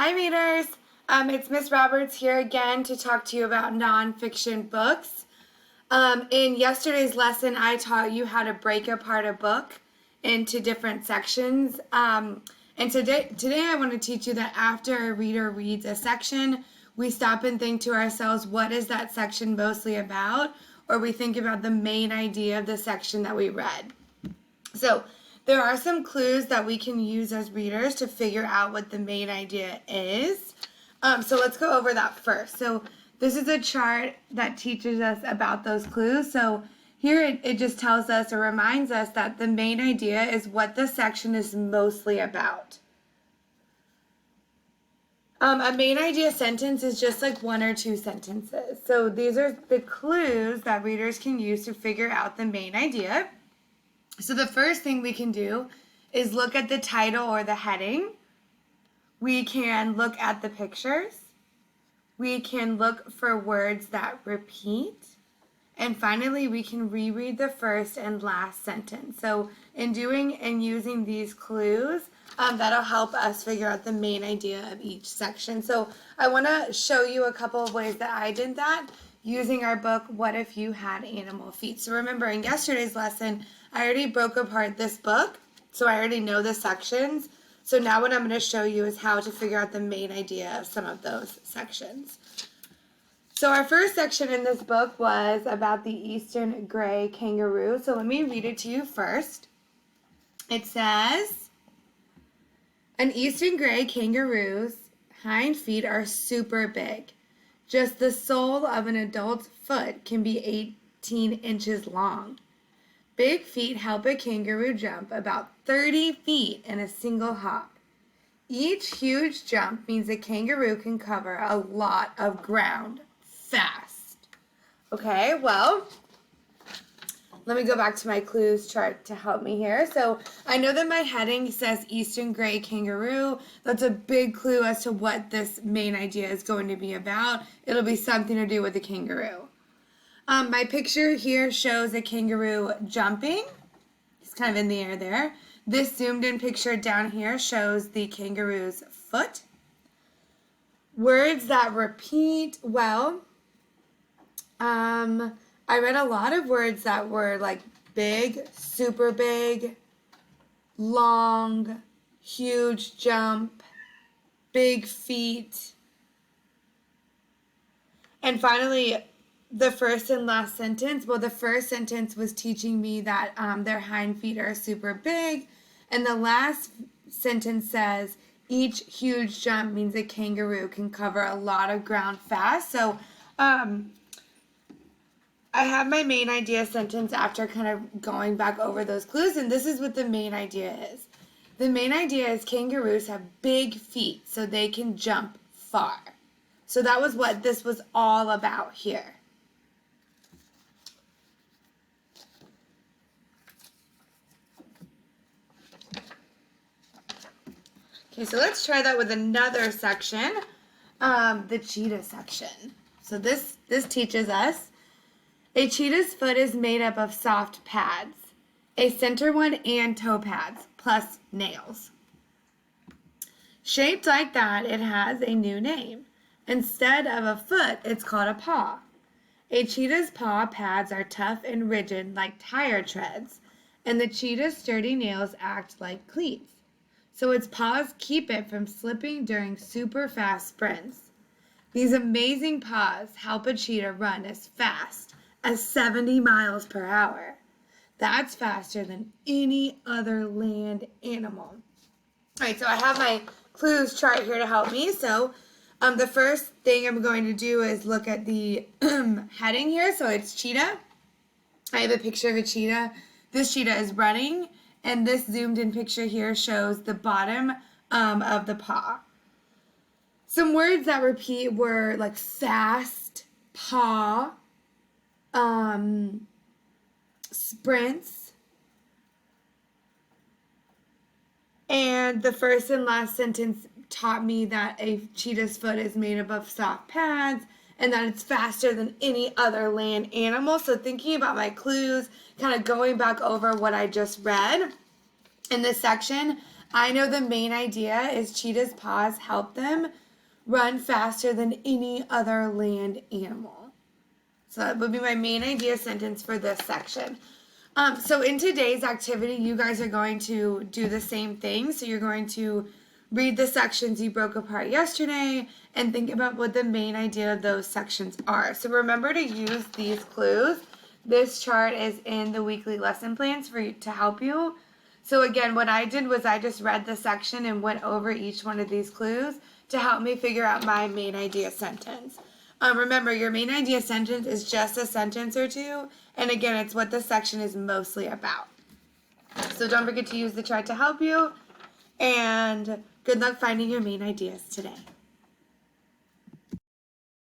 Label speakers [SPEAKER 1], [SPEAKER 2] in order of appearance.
[SPEAKER 1] Hi readers, it's Miss Roberts here again to talk to you about nonfiction books. In yesterday's lesson, I taught you how to break apart a book into different sections. And today I want to teach you that after a reader reads a section, we stop and think to ourselves, what is that section mostly about? Or we think about the main idea of the section that we read. So there are some clues that we can use as readers to figure out what the main idea is. So let's go over that first. So this is a chart that teaches us about those clues. So here it just tells us or reminds us that the main idea is what the section is mostly about. A main idea sentence is just like one or two sentences. So these are the clues that readers can use to figure out the main idea. So the first thing we can do is look at the title or the heading. We can look at the pictures. We can look for words that repeat. And finally, we can reread the first and last sentence. So in doing and using these clues, that'll help us figure out the main idea of each section. So I want to show you a couple of ways that I did that using our book, What If You Had Animal Feet? So remember, in yesterday's lesson, I already broke apart this book, so I already know the sections. So now what I'm going to show you is how to figure out the main idea of some of those sections. So our first section in this book was about the eastern gray kangaroo. So let me read it to you first. It says, an eastern gray kangaroo's hind feet are super big. Just the sole of an adult's foot can be 18 inches long. Big feet help a kangaroo jump about 30 feet in a single hop. Each huge jump means a kangaroo can cover a lot of ground fast. Okay, well, let me go back to my clues chart to help me here. So I know that my heading says Eastern Gray Kangaroo. That's a big clue as to what this main idea is going to be about. It'll be something to do with the kangaroo. My picture here shows a kangaroo jumping. It's kind of in the air there. This zoomed in picture down here shows the kangaroo's foot. Words that repeat, well, I read a lot of words that were like big, super big, long, huge jump, big feet. And finally, the first and last sentence. Well, the first sentence was teaching me that their hind feet are super big. And the last sentence says, each huge jump means a kangaroo can cover a lot of ground fast. So I have my main idea sentence after kind of going back over those clues, and this is what the main idea is. The main idea is kangaroos have big feet, so they can jump far. So that was what this was all about here. Okay, so let's try that with another section, the cheetah section. So this teaches us a cheetah's foot is made up of soft pads, a center one and toe pads, plus nails. Shaped like that, it has a new name. Instead of a foot, it's called a paw. A cheetah's paw pads are tough and rigid like tire treads, and the cheetah's sturdy nails act like cleats. So its paws keep it from slipping during super fast sprints. These amazing paws help a cheetah run as fast as 70 miles per hour. That's faster than any other land animal. All right, so I have my clues chart here to help me. So the first thing I'm going to do is look at the heading here. So it's cheetah. I have a picture of a cheetah. This cheetah is running, and this zoomed in picture here shows the bottom of the paw. Some words that repeat were like fast, paw, sprints, and the first and last sentence taught me that a cheetah's foot is made up of soft pads and that it's faster than any other land animal. So thinking about my clues, kind of going back over what I just read in this section, I know the main idea is Cheetah's paws help them run faster than any other land animal. So that would be my main idea sentence for this section. So in today's activity, you guys are going to do the same thing. So you're going to read the sections you broke apart yesterday and think about what the main idea of those sections are. So remember to use these clues. This chart is in the weekly lesson plans for you to help you. So again, what I did was I just read the section and went over each one of these clues to help me figure out my main idea sentence. Remember, your main idea sentence is just a sentence or two, and again, it's what the section is mostly about. So don't forget to use the chart to help you, and good luck finding your main ideas today.